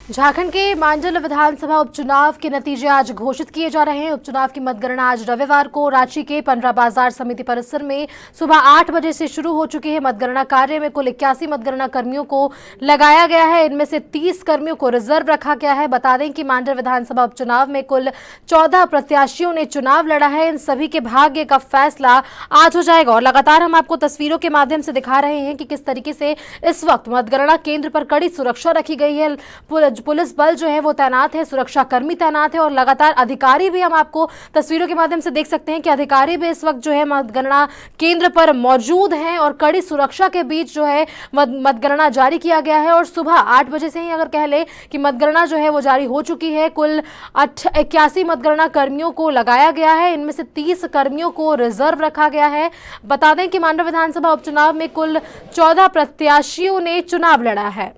झारखंड के मांडल विधानसभा उपचुनाव के नतीजे आज घोषित किए जा रहे हैं। उपचुनाव की मतगणना आज रविवार को रांची के पंडरा बाजार समिति परिसर में सुबह 8 बजे से शुरू हो चुकी है। मतगणना कार्य में कुल 81 मतगणना कर्मियों को लगाया गया है। इनमें से 30 कर्मियों को रिजर्व रखा गया है। बता दें कि मांडल विधानसभा उपचुनाव में कुल 14 प्रत्याशियों ने चुनाव लड़ा है। इन सभी के भाग्य का फैसला आज हो जाएगा और लगातार हम आपको तस्वीरों के माध्यम से दिखा रहे हैं कि किस तरीके से इस वक्त मतगणना केंद्र पर कड़ी सुरक्षा रखी गई है। पुलिस बल जो है वो तैनात है, सुरक्षा कर्मी तैनात है और लगातार अधिकारी भी हम आपको तस्वीरों के माध्यम से देख सकते हैं कि अधिकारी भी इस वक्त जो है मतगणना केंद्र पर मौजूद हैं और कड़ी सुरक्षा के बीच जो है मतगणना जारी किया गया है। और सुबह 8 बजे से ही अगर कह ले कि मतगणना जो है वो जारी हो चुकी है। कुल 81 मतगणना कर्मियों को लगाया गया है। इनमें से 30 कर्मियों को रिजर्व रखा गया है। बता दें कि मांडल विधानसभा उपचुनाव में कुल 14 प्रत्याशियों ने चुनाव लड़ा है।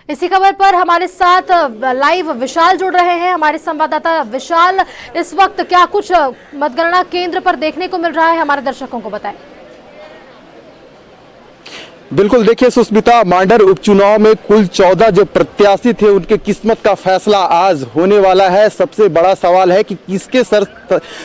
इसी खबर पर हमारे साथ लाइव विशाल जुड़ रहे हैं, हमारे संवाददाता विशाल। इस वक्त क्या कुछ मतगणना केंद्र पर देखने को मिल रहा है, हमारे दर्शकों को बताएं। बिल्कुल, देखिए सुस्मिता, मांडर उपचुनाव में कुल 14 जो प्रत्याशी थे उनके किस्मत का फैसला आज होने वाला है। सबसे बड़ा सवाल है कि किसके सर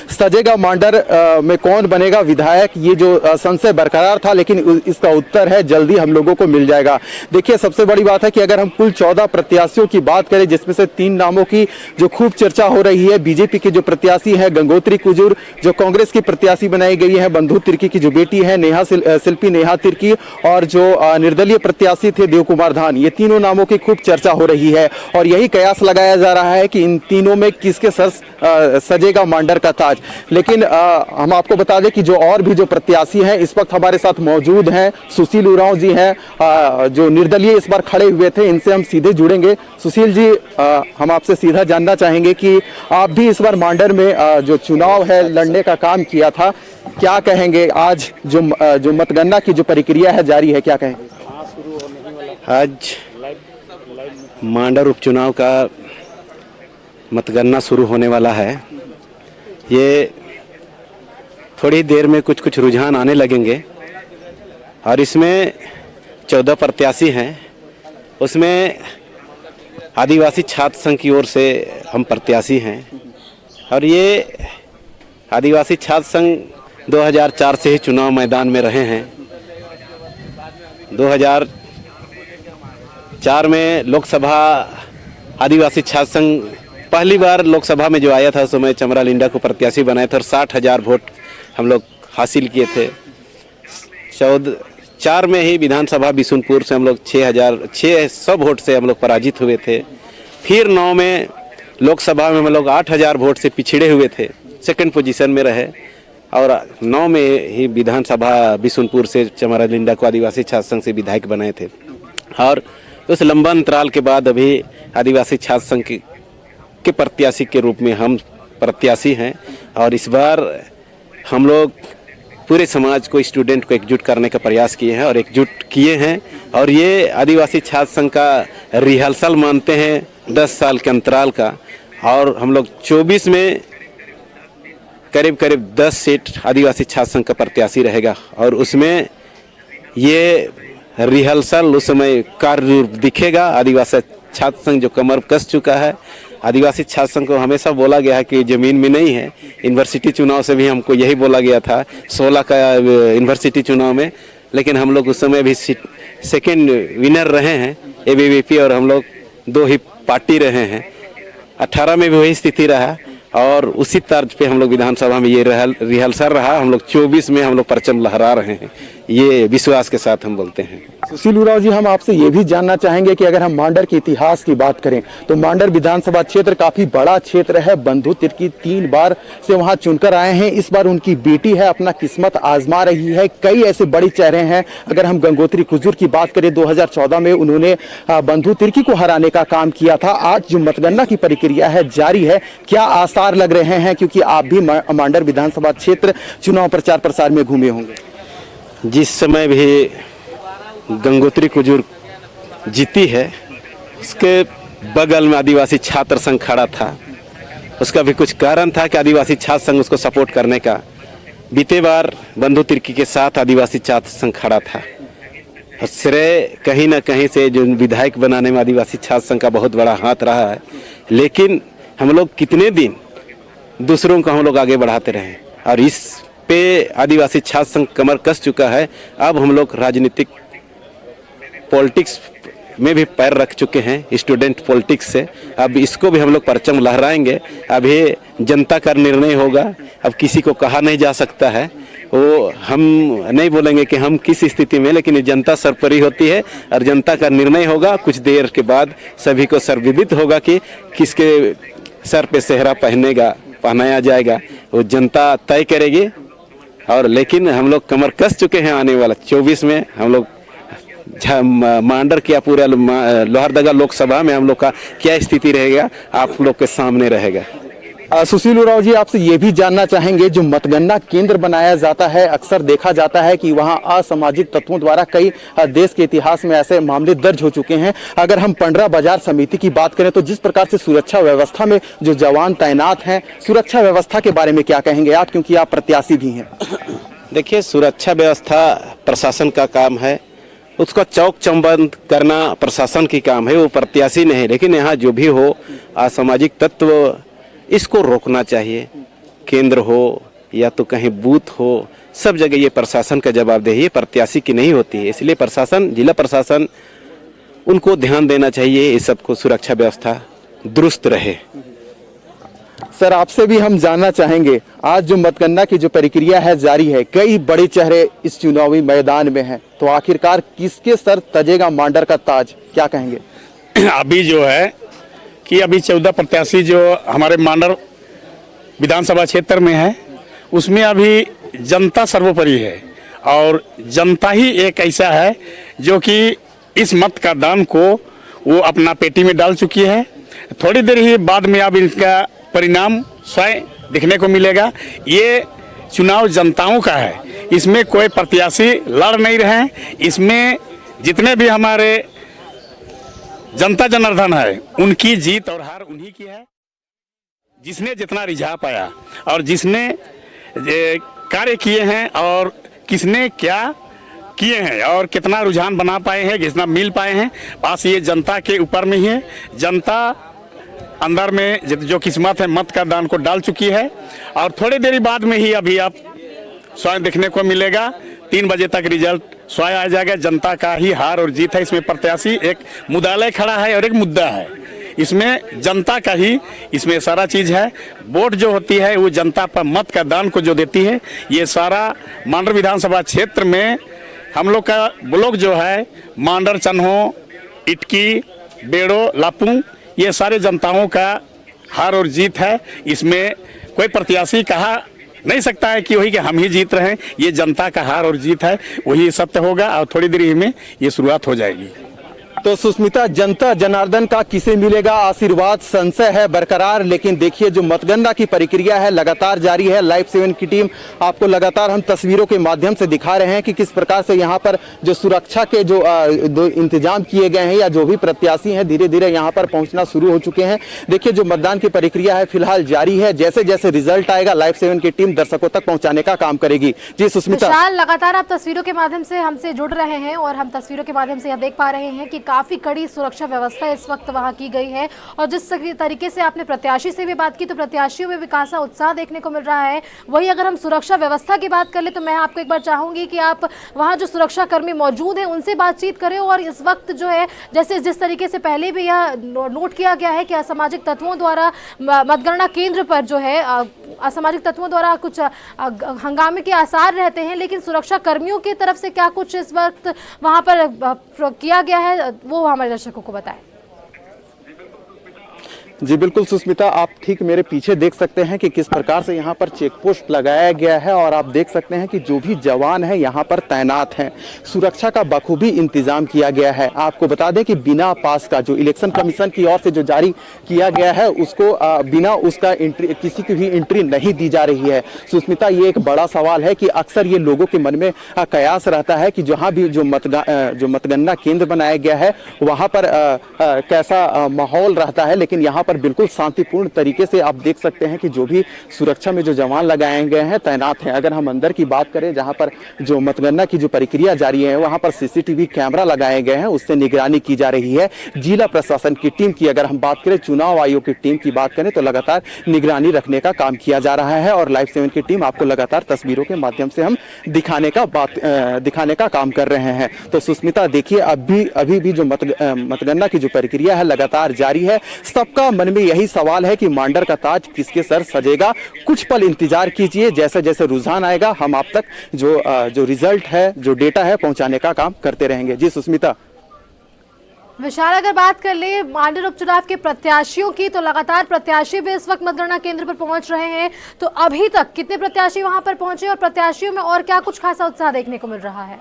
सजेगा मांडर में, कौन बनेगा विधायक। ये जो संशय बरकरार था, लेकिन इसका उत्तर है जल्दी हम लोगों को मिल जाएगा। देखिए, सबसे बड़ी बात है कि अगर हम कुल 14 प्रत्याशियों की बात करें, जिसमें से 3 नामों की जो खूब चर्चा हो रही है। बीजेपी के जो प्रत्याशी है गंगोत्री कुजूर, जो कांग्रेस की प्रत्याशी बनाई गई है बंधु तिर्की की जो बेटी है शिल्पी नेहा तिर्की, और जो निर्दलीय प्रत्याशी थे देव कुमार धान, ये तीनों नामों की खूब चर्चा हो रही है। और यही कयास लगाया जा रहा है कि इन तीनों में किसके सर सजेगा मांडर का ताज। लेकिन हम आपको बता दें कि जो और भी जो प्रत्याशी हैं इस वक्त हमारे साथ मौजूद हैं। सुशील उरांव जी हैं, जो निर्दलीय इस बार खड़े हुए थे, इनसे हम सीधे जुड़ेंगे। सुशील जी, हम आपसे सीधा जानना चाहेंगे कि आप भी इस बार मांडर में जो चुनाव है लड़ने का काम किया था, क्या कहेंगे? आज जो मतगणना की जो प्रक्रिया है जारी है, क्या कहेंगे? आज मांडर उपचुनाव का मतगणना शुरू होने वाला है। ये थोड़ी देर में कुछ रुझान आने लगेंगे और इसमें 14 प्रत्याशी हैं। उसमें आदिवासी छात्र संघ की ओर से हम प्रत्याशी हैं और ये आदिवासी छात्र संघ 2004 से ही चुनाव मैदान में रहे हैं। 2004 में लोकसभा आदिवासी छात्र संघ पहली बार लोकसभा में जो आया था, उस समय चमरा लिंडा को प्रत्याशी बनाए थे और 60,000 वोट हम लोग हासिल किए थे। 2004 में ही विधानसभा बिशुनपुर से हम लोग 600 वोट से हम लोग पराजित हुए थे। फिर 9 में लोकसभा में हम लोग 8,000 वोट से पिछड़े हुए थे, सेकंड पोजीशन में रहे। और 9 में ही विधानसभा बिशुनपुर से चमरा लिंडा को आदिवासी छात्र संघ से विधायक बनाए थे। और उस लंबा अंतराल के बाद अभी आदिवासी छात्र संघ के प्रत्याशी के रूप में हम प्रत्याशी हैं। और इस बार हम लोग पूरे समाज को, स्टूडेंट को एकजुट करने का प्रयास किए हैं और एकजुट किए हैं। और ये आदिवासी छात्र संघ का रिहर्सल मानते हैं 10 साल के अंतराल का। और हम लोग 24 में करीब 10 सीट आदिवासी छात्र संघ का प्रत्याशी रहेगा और उसमें ये रिहर्सल उस समय कार्य रूप दिखेगा। आदिवासी छात्र संघ जो कमर कस चुका है, आदिवासी छात्र संघ को हमेशा बोला गया है कि ज़मीन में नहीं है। यूनिवर्सिटी चुनाव से भी हमको यही बोला गया था, 16 का यूनिवर्सिटी चुनाव में, लेकिन हम लोग उस समय भी सेकेंड विनर रहे हैं एबीवीपी और हम लोग 2 ही पार्टी रहे हैं। 18 में भी वही स्थिति रहा और उसी तर्ज पे हम लोग विधानसभा में ये रिहर्सल रहा। हम लोग 24 में हम लोग परचम लहरा रहे हैं, ये विश्वास के साथ हम बोलते हैं। सुशील उरांव जी, हम आपसे ये भी जानना चाहेंगे कि अगर हम मांडर के इतिहास की बात करें तो मांडर विधानसभा क्षेत्र काफी बड़ा क्षेत्र है। बंधु तिर्की 3 बार से वहां चुनकर आए हैं। इस बार उनकी बेटी है, अपना किस्मत आजमा रही है। कई ऐसे बड़े चेहरे हैं। अगर हम गंगोत्री कुजूर की बात करें, 2014 में उन्होंने बंधु तिर्की को हराने का काम किया था। आज जो मतगणना की प्रक्रिया है जारी है, क्या आसार लग रहे हैं? क्योंकि आप भी मांडर विधानसभा क्षेत्र चुनाव प्रचार प्रसार में घूमे होंगे। जिस समय भी गंगोत्री कुजूर जीती है, उसके बगल में आदिवासी छात्र संघ खड़ा था। उसका भी कुछ कारण था कि आदिवासी छात्र संघ उसको सपोर्ट करने का। बीते बार बंधु तिर्की के साथ आदिवासी छात्र संघ खड़ा था और श्रेय कहीं ना कहीं से जो विधायक बनाने में आदिवासी छात्र संघ का बहुत बड़ा हाथ रहा है। लेकिन हम लोग कितने दिन दूसरों को हम लोग आगे बढ़ाते रहे और इस पे आदिवासी छात्र संघ कमर कस चुका है। अब हम लोग राजनीतिक पॉलिटिक्स में भी पैर रख चुके हैं, स्टूडेंट पॉलिटिक्स से। अब इसको भी हम लोग परचम लहराएंगे। अब ये जनता का निर्णय होगा, अब किसी को कहा नहीं जा सकता है। वो हम नहीं बोलेंगे कि हम किस स्थिति में, लेकिन जनता सर्वोपरि होती है और जनता का निर्णय होगा। कुछ देर के बाद सभी को सर्वविदित होगा कि किसके सर पे सेहरा पहनाया जाएगा, वो जनता तय करेगी। और लेकिन हम लोग कमर कस चुके हैं। आने वाला 24 में हम लोग मांडर किया पूरा लोहरदगा लोकसभा में हम लोग का क्या स्थिति रहेगा आप लोग के सामने रहेगा। सुशील उरांव जी, आपसे ये भी जानना चाहेंगे, जो मतगणना केंद्र बनाया जाता है अक्सर देखा जाता है कि वहां असामाजिक तत्वों द्वारा कई देश के इतिहास में ऐसे मामले दर्ज हो चुके हैं। अगर हम पंडरा बाजार समिति की बात करें तो जिस प्रकार से सुरक्षा व्यवस्था में जो जवान तैनात हैं, सुरक्षा व्यवस्था के बारे में क्या कहेंगे आप, क्योंकि आप प्रत्याशी भी हैं? देखिए, सुरक्षा व्यवस्था प्रशासन का काम है, उसका चौक चौबंद करना प्रशासन की काम है, वो प्रत्याशी नहीं। लेकिन यहाँ जो भी हो असामाजिक तत्व, इसको रोकना चाहिए। केंद्र हो या तो कहीं बूथ हो, सब जगह ये प्रशासन का जवाबदेही है, प्रत्याशी की नहीं होती है। इसलिए प्रशासन, जिला प्रशासन, उनको ध्यान देना चाहिए इस सबको, सुरक्षा व्यवस्था दुरुस्त रहे। सर, आपसे भी हम जानना चाहेंगे, आज जो मतगणना की जो प्रक्रिया है जारी है, कई बड़े चेहरे इस चुनावी मैदान में हैं, तो आखिरकार किसके सर तजेगा मांडर का ताज, क्या कहेंगे? अभी जो है कि अभी 14 प्रत्याशी जो हमारे मांडर विधानसभा क्षेत्र में है, उसमें अभी जनता सर्वोपरि है और जनता ही एक ऐसा है जो कि इस मत का दान को वो अपना पेटी में डाल चुकी है। थोड़ी देर ही बाद में अब इनका परिणाम स्वयं दिखने को मिलेगा। ये चुनाव जनताओं का है, इसमें कोई प्रत्याशी लड़ नहीं रहे। इसमें जितने भी हमारे जनता जनार्दन है, उनकी जीत और हार उन्हीं की है। जिसने जितना रिझा पाया और जिसने कार्य किए हैं और किसने क्या किए हैं और कितना रुझान बना पाए हैं, कितना मिल पाए हैं, बस ये जनता के ऊपर में ही है। जनता अंदर में जो किस्मत है मत का दान को डाल चुकी है और थोड़ी देरी बाद में ही अभी आप स्वयं देखने को मिलेगा। 3 बजे तक रिजल्ट स्वयं आ जाएगा। जनता का ही हार और जीत है। इसमें प्रत्याशी एक मुद्दालय खड़ा है और एक मुद्दा है। इसमें जनता का ही इसमें सारा चीज है। वोट जो होती है वो जनता पर मत का दान को जो देती है। ये सारा मांडर विधानसभा क्षेत्र में हम लोग का ब्लॉक जो है, मांडर, चन्हो, इटकी, बेड़ो, लापुंग, ये सारे जनताओं का हार और जीत है। इसमें कोई प्रत्याशी कहा नहीं सकता है कि वही कि हम ही जीत रहे हैं। ये जनता का हार और जीत है, वही सत्य होगा और थोड़ी देर में ये शुरुआत हो जाएगी। तो सुष्मिता, जनता जनार्दन का किसे मिलेगा आशीर्वाद, संशय है बरकरार। लेकिन देखिए, जो मतगणना की प्रक्रिया है लगातार जारी है। लाइव 7 की टीम आपको लगातार हम तस्वीरों के माध्यम से दिखा रहे हैं कि किस प्रकार से यहाँ पर जो सुरक्षा के जो इंतजाम किए गए हैं या जो भी प्रत्याशी हैं धीरे धीरे यहाँ पर पहुंचना शुरू हो चुके हैं। देखिए, जो मतदान की प्रक्रिया है फिलहाल जारी है। जैसे जैसे रिजल्ट आएगा लाइव 7 की टीम दर्शकों तक पहुंचाने का काम करेगी। जी सुष्मिता, लगातार आप तस्वीरों के माध्यम से हमसे जुड़ रहे हैं और हम तस्वीरों के माध्यम से यह देख पा रहे हैं कि काफी कड़ी सुरक्षा व्यवस्था इस वक्त वहां की गई है। और जिस तरीके से आपने प्रत्याशी से भी बात की, तो प्रत्याशियों में भी खासा उत्साह देखने को मिल रहा है। वही अगर हम सुरक्षा व्यवस्था की बात कर ले तो मैं आपको एक बार चाहूंगी कि आप वहां जो सुरक्षा कर्मी मौजूद हैं उनसे बातचीत करें। और इस वक्त जो है, जैसे जिस तरीके से पहले भी यह नोट किया गया है कि असामाजिक तत्वों द्वारा मतगणना केंद्र पर जो है असामाजिक तत्वों द्वारा कुछ हंगामे के आसार रहते हैं, लेकिन सुरक्षा कर्मियों की तरफ से क्या कुछ इस वक्त वहां पर किया गया है, वो हमारे दर्शकों को बताएं। जी बिल्कुल सुष्मिता, आप ठीक मेरे पीछे देख सकते हैं कि किस प्रकार से यहाँ पर चेक पोस्ट लगाया गया है और आप देख सकते हैं कि जो भी जवान है यहाँ पर तैनात हैं। सुरक्षा का बखूबी इंतजाम किया गया है। आपको बता दें कि बिना पास का जो इलेक्शन कमीशन की ओर से जो जारी किया गया है उसको बिना उसका एंट्री, किसी की भी एंट्री नहीं दी जा रही है। सुष्मिता, ये एक बड़ा सवाल है कि अक्सर ये लोगों के मन में कयास रहता है कि जहाँ भी जो मतगणना केंद्र बनाया गया है वहाँ पर कैसा माहौल रहता है, लेकिन यहाँ पर बिल्कुल शांतिपूर्ण तरीके से आप देख सकते हैं कि जो भी सुरक्षा में जो जवान लगाए गए हैं, तैनात हैं। अगर हम अंदर की बात करें, जहां पर जो मतगणना की जो प्रक्रिया जारी है, वहां पर सीसीटीवी कैमरा लगाए गए हैं, उससे निगरानी की जा रही है। जिला प्रशासन की टीम की अगर हम बात करें, चुनाव आयोग की टीम की बात करें, तो लगातार निगरानी रखने का काम किया जा रहा है और लाइव 7 की टीम आपको लगातार तस्वीरों के माध्यम से हम दिखाने का काम कर रहे हैं। तो सुष्मिता देखिए, अभी भी जो मतगणना की जो प्रक्रिया है लगातार जारी है। सबका मन में यही सवाल है कि मांडर का ताज किसके सर सजेगा। कुछ पल इंतजार कीजिए, जैसे जैसे रुझान आएगा हम आप तक जो रिजल्ट है, जो डेटा है, पहुंचाने का काम करते रहेंगे। जी सुष्मिता। विशाल, अगर बात कर ले मांडर उपचुनाव के प्रत्याशियों की, तो लगातार प्रत्याशी भी इस वक्त मतगणना केंद्र पर पहुंच रहे हैं। तो अभी तक कितने प्रत्याशी वहां पर पहुंचे और प्रत्याशियों में और क्या कुछ खासा उत्साह देखने को मिल रहा है?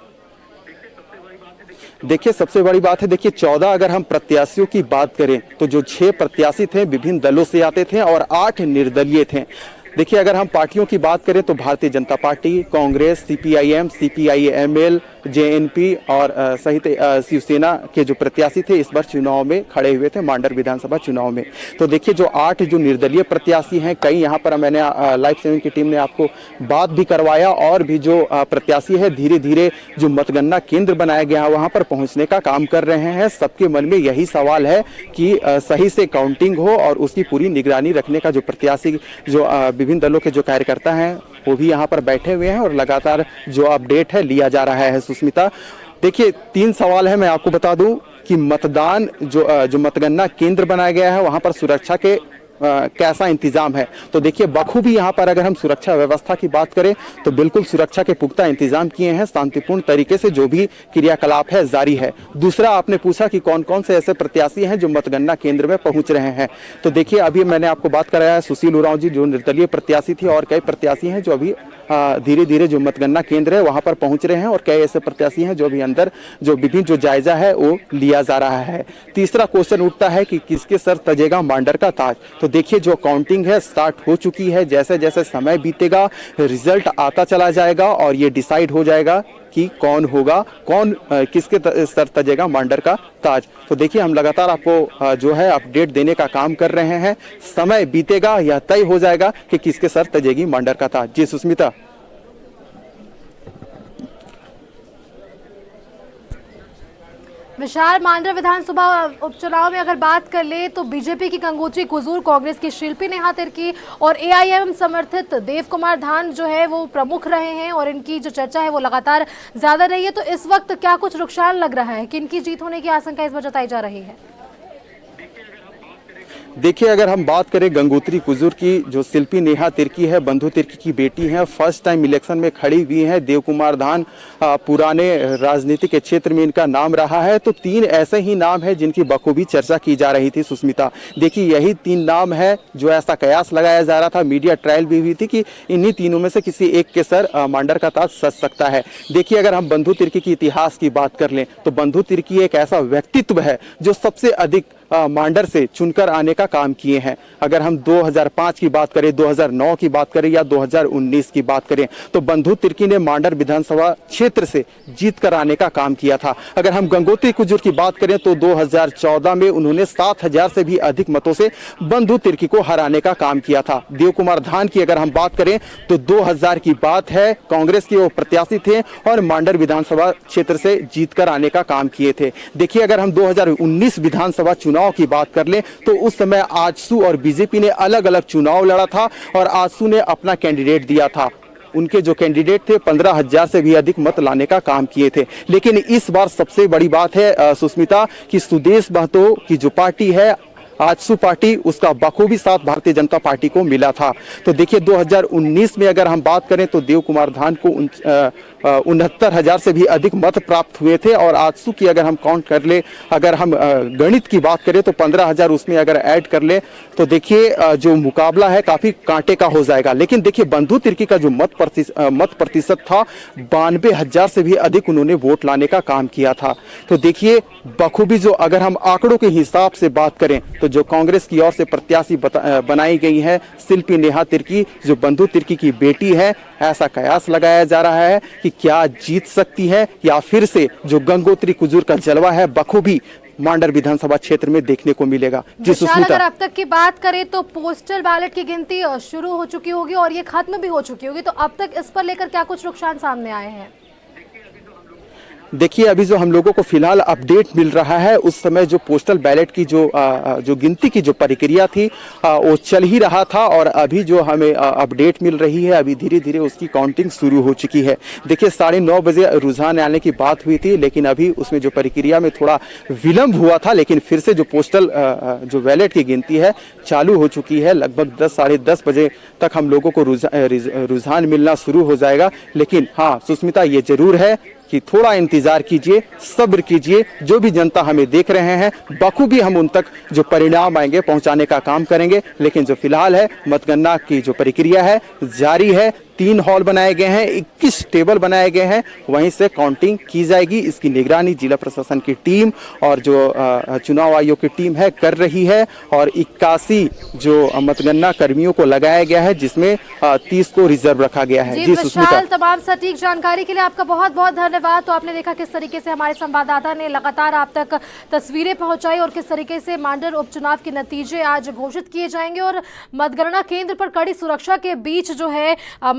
देखिए, सबसे बड़ी बात है, देखिए 14 अगर हम प्रत्याशियों की बात करें तो जो 6 प्रत्याशी थे विभिन्न दलों से आते थे और 8 निर्दलीय थे। देखिए, अगर हम पार्टियों की बात करें तो Bharatiya Janata party, Congress, CPIM, CPIML, JNP और सहित शिवसेना के जो प्रत्याशी थे इस बार चुनाव में खड़े हुए थे मांडर विधानसभा चुनाव में। तो देखिए, जो 8 जो निर्दलीय प्रत्याशी हैं, कई यहाँ पर मैंने लाइव 7 की टीम ने आपको बात भी करवाया और भी जो प्रत्याशी है धीरे धीरे जो मतगणना केंद्र बनाया गया है वहां पर पहुंचने का काम कर रहे हैं। सबके मन में यही सवाल है कि सही से काउंटिंग हो और उसकी पूरी निगरानी रखने का जो प्रत्याशी, जो विभिन्न दलों के जो कार्यकर्ता हैं वो भी यहाँ पर बैठे हुए हैं और लगातार जो अपडेट है लिया जा रहा है। सुष्मिता देखिए, 3 सवाल है, मैं आपको बता दूं कि मतदान जो मतगणना केंद्र बनाया गया है वहां पर सुरक्षा के कैसा इंतजाम है। तो देखिए, बखूबी यहाँ पर अगर हम सुरक्षा व्यवस्था की बात करें तो बिल्कुल सुरक्षा के पुख्ता इंतजाम किए हैं। शांतिपूर्ण तरीके से जो भी क्रियाकलाप है जारी है। दूसरा, आपने पूछा कि कौन कौन से ऐसे प्रत्याशी हैं जो मतगणना केंद्र में पहुंच रहे हैं। तो देखिए, अभी मैंने आपको बात कराया है सुशील उरांव जी जो निर्दलीय प्रत्याशी थी और कई प्रत्याशी हैं जो अभी धीरे धीरे जो मतगणना केंद्र है वहां पर पहुंच रहे हैं और कई ऐसे प्रत्याशी हैं जो अभी अंदर जो विभिन्न जो जायजा है वो लिया जा रहा है। तीसरा क्वेश्चन उठता है कि किसके सर तजेगा मांडर का ताज। तो देखिए, जो काउंटिंग है स्टार्ट हो चुकी है। जैसे जैसे समय बीतेगा रिजल्ट आता चला जाएगा और ये डिसाइड हो जाएगा कि कौन होगा, किसके सर तजेगा मांडर का ताज। तो देखिए, हम लगातार आपको जो है अपडेट देने का काम कर रहे हैं। समय बीतेगा यह तय हो जाएगा कि किसके सर तजेगी मांडर का ताज। जी सुष्मिता। विशाल, मांडर विधानसभा उपचुनाव में अगर बात कर ले तो बीजेपी की गंगोत्री कुजूर, कांग्रेस की शिल्पी नेहा तिर्की और एआईएम समर्थित देव कुमार धान जो है वो प्रमुख रहे हैं और इनकी जो चर्चा है वो लगातार ज्यादा रही है। तो इस वक्त क्या कुछ रुझान लग रहा है कि इनकी जीत होने की आशंका इस बार जताई जा रही है? देखिए, अगर हम बात करें गंगोत्री कुजूर की, जो शिल्पी नेहा तिर्की है बंधु तिर्की की बेटी है, फर्स्ट टाइम इलेक्शन में खड़ी हुई है। देव कुमार धान पुराने राजनीति के क्षेत्र में इनका नाम रहा है। तो 3 ऐसे ही नाम है जिनकी बखूबी चर्चा की जा रही थी। सुष्मिता देखिए, यही 3 नाम है जो ऐसा कयास लगाया जा रहा था, मीडिया ट्रायल भी हुई थी कि इन्हीं तीनों में से किसी एक के सर मांडर का ताज सज सकता है। देखिए, अगर हम बंधु तिर्की की इतिहास की बात कर लें तो बंधु तिर्की एक ऐसा व्यक्तित्व है जो सबसे अधिक मांडर से चुनकर आने का काम किए हैं। अगर हम 2005 की बात करें, 2009 की बात करें या 2019 की बात करें तो बंधु तिर्की ने मांडर विधानसभा क्षेत्र से जीत कर आने का काम किया था। अगर हम गंगोत्री कुजूर की बात करें तो 2014 में उन्होंने 7000 से भी अधिक मतों से बंधु तिर्की को हराने का काम किया था। देव कुमार धान की अगर हम बात करें तो 2000 की बात है, कांग्रेस के वो प्रत्याशी थे और मांडर विधानसभा क्षेत्र से जीत कर आने का काम किए थे। देखिए, अगर हम 2019 विधानसभा चुनाव की बात कर ले तो उस समय आजसू और बीजेपी ने अलग अलग चुनाव लड़ा था और आजसू ने अपना कैंडिडेट दिया था। उनके जो कैंडिडेट थे 15,000 से भी अधिक मत लाने का काम किए थे। लेकिन इस बार सबसे बड़ी बात है सुष्मिता कि सुदेश महतो की जो पार्टी है आजसू पार्टी, उसका बखूबी साथ भारतीय जनता पार्टी को मिला था। तो देखिए, 2019 में अगर हम बात करें तो देव कुमार धान को 69,000 से भी अधिक मत प्राप्त हुए थे और आजसू की अगर हम काउंट कर ले, अगर हम गणित की बात करें तो 15,000 उसमें अगर ऐड कर ले तो देखिए जो मुकाबला है काफी कांटे का हो जाएगा। लेकिन देखिए, बंधु तिर्की का जो मत प्रतिशत था 92,000 से भी अधिक उन्होंने वोट लाने का काम किया था। तो देखिए, बखूबी जो अगर हम आंकड़ों के हिसाब से बात करें तो जो कांग्रेस की ओर से प्रत्याशी बनाई गई है शिल्पी नेहा तिर्की, जो बंधु तिर्की की बेटी है, ऐसा कयास लगाया जा रहा है कि क्या जीत सकती है या फिर से जो गंगोत्री कुजूर का जलवा है बखूबी मांडर विधानसभा क्षेत्र में देखने को मिलेगा। जी विशाल, अगर सुस्मिता। अब तक की बात करें तो पोस्टल बैलेट की गिनती शुरू हो चुकी होगी और ये खत्म भी हो चुकी होगी, तो अब तक इस पर लेकर क्या कुछ रुझान सामने आए हैं? देखिए, अभी जो हम लोगों को फिलहाल अपडेट मिल रहा है, उस समय जो पोस्टल बैलेट की जो गिनती की जो प्रक्रिया थी वो चल ही रहा था और अभी जो हमें अपडेट मिल रही है, अभी धीरे धीरे उसकी काउंटिंग शुरू हो चुकी है। देखिए, 9:30 बजे रुझान आने की बात हुई थी, लेकिन अभी उसमें जो प्रक्रिया में थोड़ा विलंब हुआ था, लेकिन फिर से जो पोस्टल जो बैलेट की गिनती है चालू हो चुकी है। लगभग 10 साढ़े 10 बजे तक हम लोगों को रुझान मिलना शुरू हो जाएगा। लेकिन हाँ सुस्मिता, ये जरूर है कि थोड़ा इंतजार कीजिए, सब्र कीजिए। जो भी जनता हमें देख रहे हैं, बखूबी हम उन तक जो परिणाम आएंगे पहुंचाने का काम करेंगे। लेकिन जो फिलहाल है, मतगणना की जो प्रक्रिया है जारी है। 3 हॉल बनाए गए हैं, 21 टेबल बनाए गए हैं, वहीं से काउंटिंग की जाएगी। इसकी निगरानी जिला प्रशासन की टीम और जो चुनाव आयोग की टीम है कर रही है और 81 जो मतगणना कर्मियों को लगाया गया है, जिसमें 30 को रिजर्व रखा गया है। जी विशाल, तमाम सटीक जानकारी के लिए आपका बहुत बहुत धन्यवाद। तो आपने देखा किस तरीके से हमारे संवाददाता ने लगातार आप तक तस्वीरें पहुंचाई और किस तरीके से मांडर उपचुनाव के नतीजे आज घोषित किए जाएंगे और मतगणना केंद्र पर कड़ी सुरक्षा के बीच जो है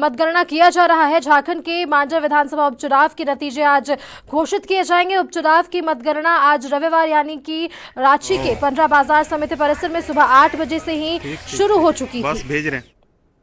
मतगणना किया जा रहा है। झारखंड के मांडर विधानसभा उपचुनाव के नतीजे आज घोषित किए जाएंगे। उपचुनाव की मतगणना आज रविवार यानी कि रांची के 15 बाजार समिति परिसर में सुबह 8 बजे से ही शुरू हो चुकी थी।